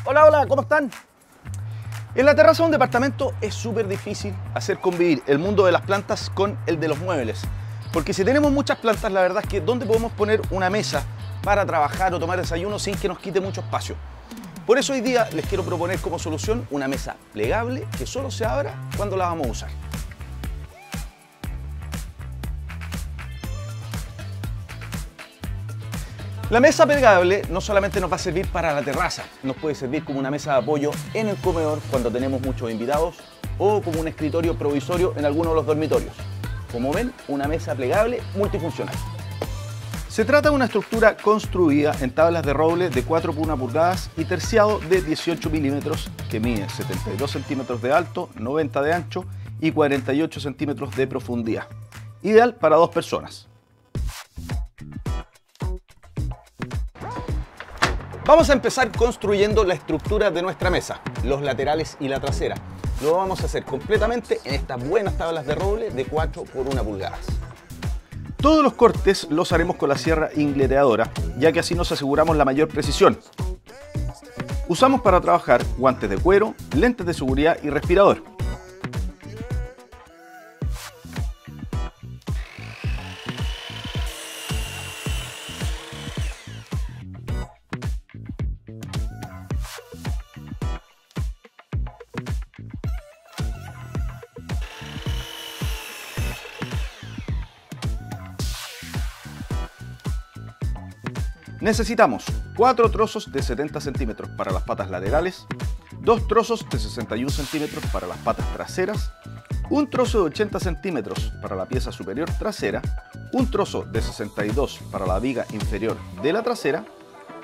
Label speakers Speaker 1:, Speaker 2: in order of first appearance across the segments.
Speaker 1: Hola, hola, ¿cómo están? En la terraza de un departamento es súper difícil hacer convivir el mundo de las plantas con el de los muebles. Porque si tenemos muchas plantas, la verdad es que ¿dónde podemos poner una mesa para trabajar o tomar desayuno sin que nos quite mucho espacio? Por eso hoy día les quiero proponer como solución una mesa plegable que solo se abra cuando la vamos a usar. La mesa plegable no solamente nos va a servir para la terraza, nos puede servir como una mesa de apoyo en el comedor cuando tenemos muchos invitados o como un escritorio provisorio en alguno de los dormitorios. Como ven, una mesa plegable multifuncional. Se trata de una estructura construida en tablas de roble de 4,1 pulgadas y terciado de 18 milímetros que mide 72 centímetros de alto, 90 de ancho y 48 centímetros de profundidad. Ideal para 2 personas. Vamos a empezar construyendo la estructura de nuestra mesa, los laterales y la trasera. Lo vamos a hacer completamente en estas buenas tablas de roble de 4,1 pulgadas. Todos los cortes los haremos con la sierra ingleteadora, ya que así nos aseguramos la mayor precisión. Usamos para trabajar guantes de cuero, lentes de seguridad y respirador. Necesitamos 4 trozos de 70 centímetros para las patas laterales, 2 trozos de 61 centímetros para las patas traseras, un trozo de 80 centímetros para la pieza superior trasera, un trozo de 62 para la viga inferior de la trasera,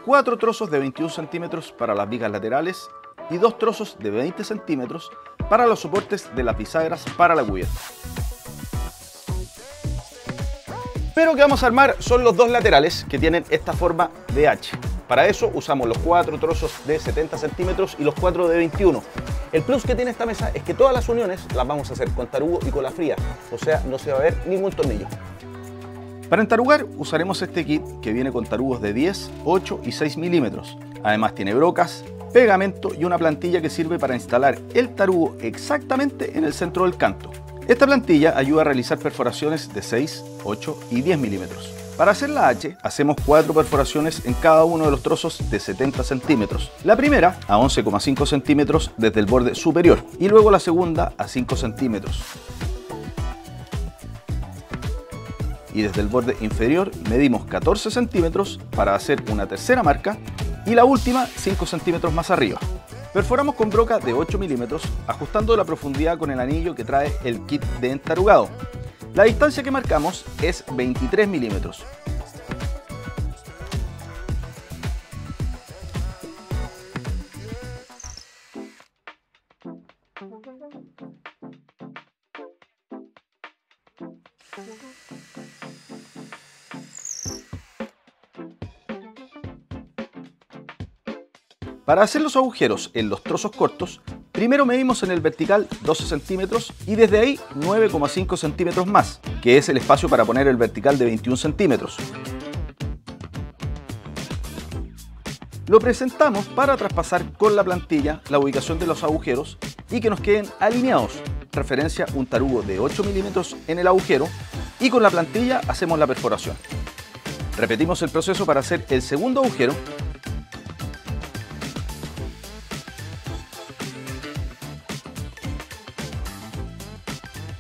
Speaker 1: 4 trozos de 21 centímetros para las vigas laterales y 2 trozos de 20 centímetros para los soportes de las bisagras para la cubierta. Pero que vamos a armar son los 2 laterales que tienen esta forma de H. Para eso usamos los 4 trozos de 70 centímetros y los 4 de 21. El plus que tiene esta mesa es que todas las uniones las vamos a hacer con tarugo y cola fría, o sea, no se va a ver ningún tornillo. Para entarugar usaremos este kit que viene con tarugos de 10, 8 y 6 milímetros. Además tiene brocas, pegamento y una plantilla que sirve para instalar el tarugo exactamente en el centro del canto. Esta plantilla ayuda a realizar perforaciones de 6, 8 y 10 milímetros. Para hacer la H, hacemos 4 perforaciones en cada uno de los trozos de 70 centímetros. La primera a 11,5 centímetros desde el borde superior y luego la segunda a 5 centímetros. Y desde el borde inferior medimos 14 centímetros para hacer una tercera marca y la última 5 centímetros más arriba. Perforamos con broca de 8 milímetros, ajustando la profundidad con el anillo que trae el kit de entarugado. La distancia que marcamos es 23 milímetros. Para hacer los agujeros en los trozos cortos, primero medimos en el vertical 12 centímetros y desde ahí 9,5 centímetros más, que es el espacio para poner el vertical de 21 centímetros. Lo presentamos para traspasar con la plantilla la ubicación de los agujeros y que nos queden alineados, referencia un tarugo de 8 milímetros en el agujero y con la plantilla hacemos la perforación. Repetimos el proceso para hacer el segundo agujero.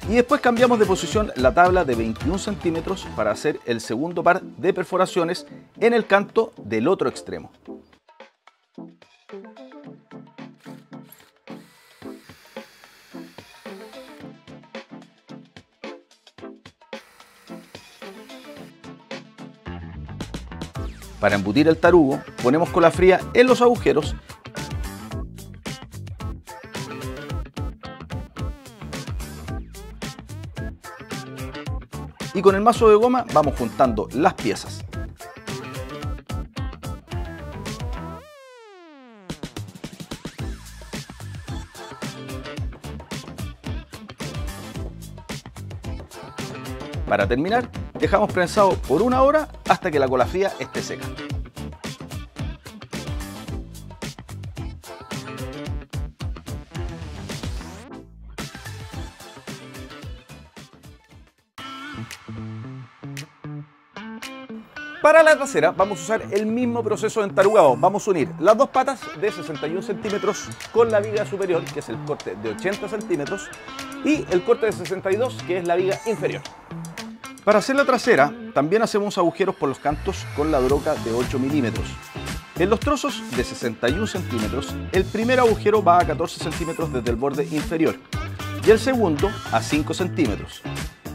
Speaker 1: Y después cambiamos de posición la tabla de 21 centímetros para hacer el segundo par de perforaciones en el canto del otro extremo. Para embutir el tarugo, ponemos cola fría en los agujeros y con el mazo de goma vamos juntando las piezas. Para terminar, dejamos prensado por 1 hora hasta que la cola fría esté seca. Para la trasera vamos a usar el mismo proceso de entarugado. Vamos a unir las dos patas de 61 centímetros con la viga superior, que es el corte de 80 centímetros, y el corte de 62, que es la viga inferior. Para hacer la trasera, también hacemos agujeros por los cantos con la broca de 8 milímetros. En los trozos de 61 centímetros, el primer agujero va a 14 centímetros desde el borde inferior y el segundo a 5 centímetros.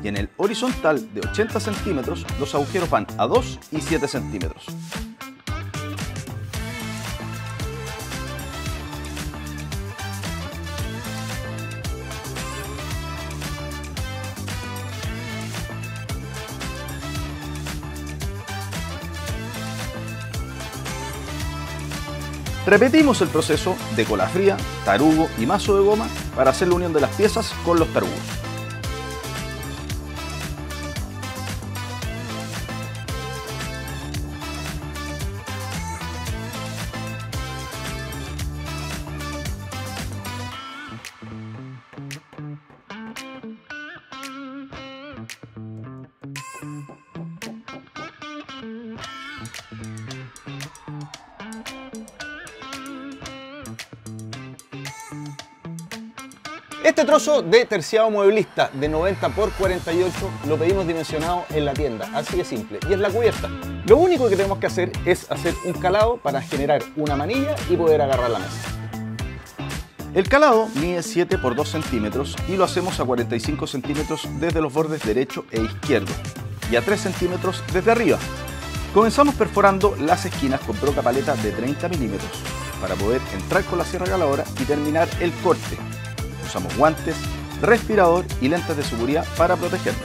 Speaker 1: Y en el horizontal de 80 centímetros, los agujeros van a 2 y 7 centímetros. Repetimos el proceso de cola fría, tarugo y mazo de goma para hacer la unión de las piezas con los tarugos. Este trozo de terciado mueblista de 90 por 48 lo pedimos dimensionado en la tienda, así de simple, y es la cubierta. Lo único que tenemos que hacer es hacer un calado para generar una manilla y poder agarrar la mesa. El calado mide 7 por 2 centímetros y lo hacemos a 45 centímetros desde los bordes derecho e izquierdo y a 3 centímetros desde arriba. Comenzamos perforando las esquinas con broca paleta de 30 milímetros para poder entrar con la sierra caladora y terminar el corte. Usamos guantes, respirador y lentes de seguridad para protegernos.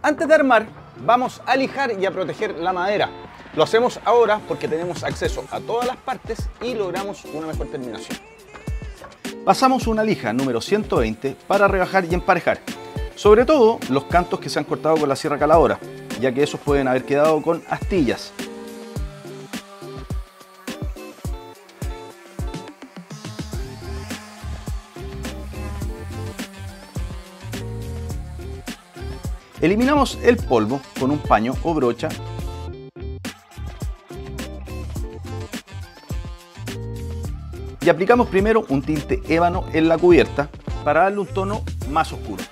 Speaker 1: Antes de armar, vamos a lijar y a proteger la madera. Lo hacemos ahora porque tenemos acceso a todas las partes y logramos una mejor terminación. Pasamos una lija número 120 para rebajar y emparejar, sobre todo los cantos que se han cortado con la sierra caladora, ya que esos pueden haber quedado con astillas. Eliminamos el polvo con un paño o brocha y aplicamos primero un tinte ébano en la cubierta para darle un tono más oscuro.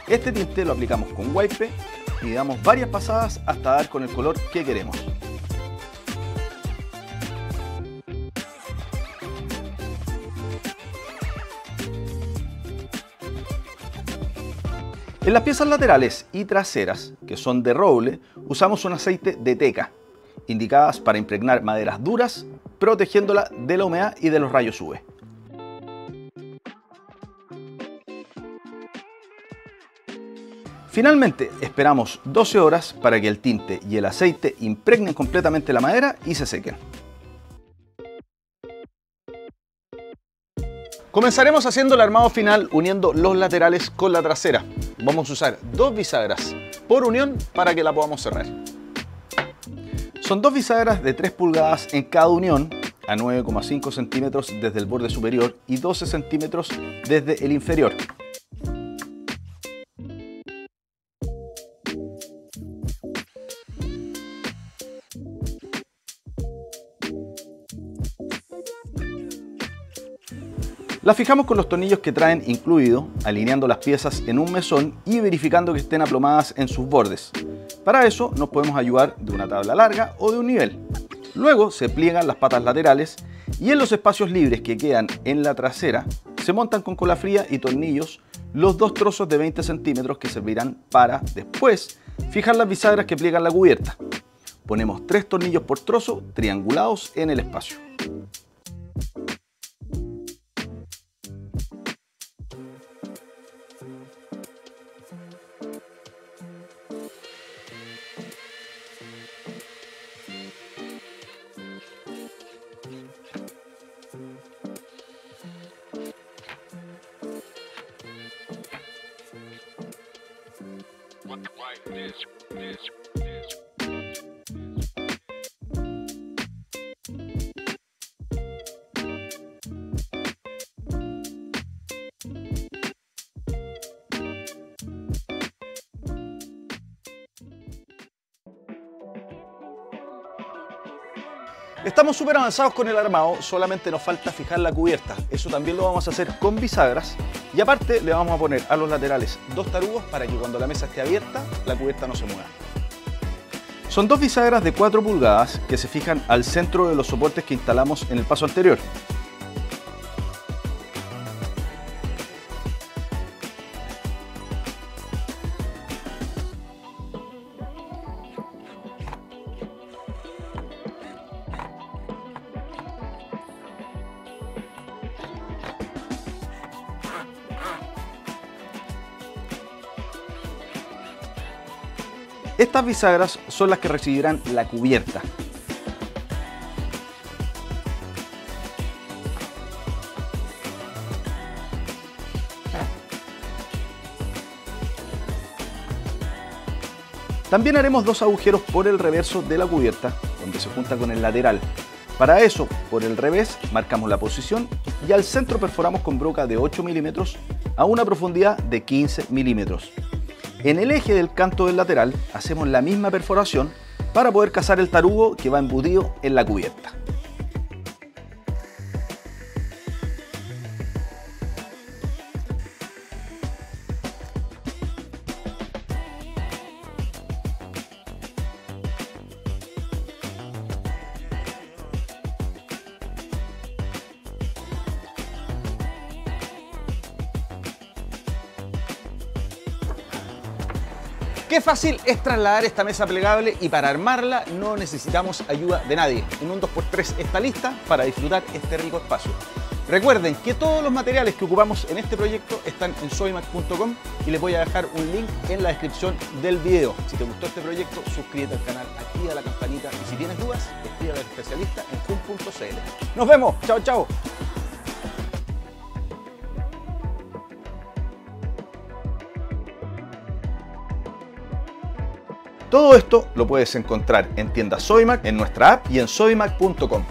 Speaker 1: Este tinte lo aplicamos con wipe y damos varias pasadas hasta dar con el color que queremos. En las piezas laterales y traseras, que son de roble, usamos un aceite de teca, indicadas para impregnar maderas duras, protegiéndola de la humedad y de los rayos UV. Finalmente, esperamos 12 horas para que el tinte y el aceite impregnen completamente la madera y se sequen. Comenzaremos haciendo el armado final uniendo los laterales con la trasera. Vamos a usar dos bisagras por unión para que la podamos cerrar. Son dos bisagras de 3 pulgadas en cada unión, a 9,5 centímetros desde el borde superior y 12 centímetros desde el inferior. La fijamos con los tornillos que traen incluido, alineando las piezas en un mesón y verificando que estén aplomadas en sus bordes. Para eso nos podemos ayudar de una tabla larga o de un nivel. Luego se pliegan las patas laterales y en los espacios libres que quedan en la trasera se montan con cola fría y tornillos los dos trozos de 20 centímetros que servirán para, después, fijar las bisagras que pliegan la cubierta. Ponemos 3 tornillos por trozo triangulados en el espacio. Estamos súper avanzados con el armado, solamente nos falta fijar la cubierta. Eso también lo vamos a hacer con bisagras. Y aparte le vamos a poner a los laterales 2 tarugos para que cuando la mesa esté abierta, la cubierta no se mueva. Son 2 bisagras de 4 pulgadas que se fijan al centro de los soportes que instalamos en el paso anterior. Estas bisagras son las que recibirán la cubierta. También haremos 2 agujeros por el reverso de la cubierta, donde se junta con el lateral. Para eso, por el revés, marcamos la posición y al centro perforamos con broca de 8 milímetros a una profundidad de 15 milímetros. En el eje del canto del lateral hacemos la misma perforación para poder cazar el tarugo que va embutido en la cubierta. Qué fácil es trasladar esta mesa plegable y para armarla no necesitamos ayuda de nadie. En un 2x3 está lista para disfrutar este rico espacio. Recuerden que todos los materiales que ocupamos en este proyecto están en soymac.com y les voy a dejar un link en la descripción del video. Si te gustó este proyecto, suscríbete al canal, activa la campanita y si tienes dudas, escribe al especialista en jun.cl. ¡Nos vemos! ¡Chao, chao! Todo esto lo puedes encontrar en tiendas Soymac, en nuestra app y en soymac.com.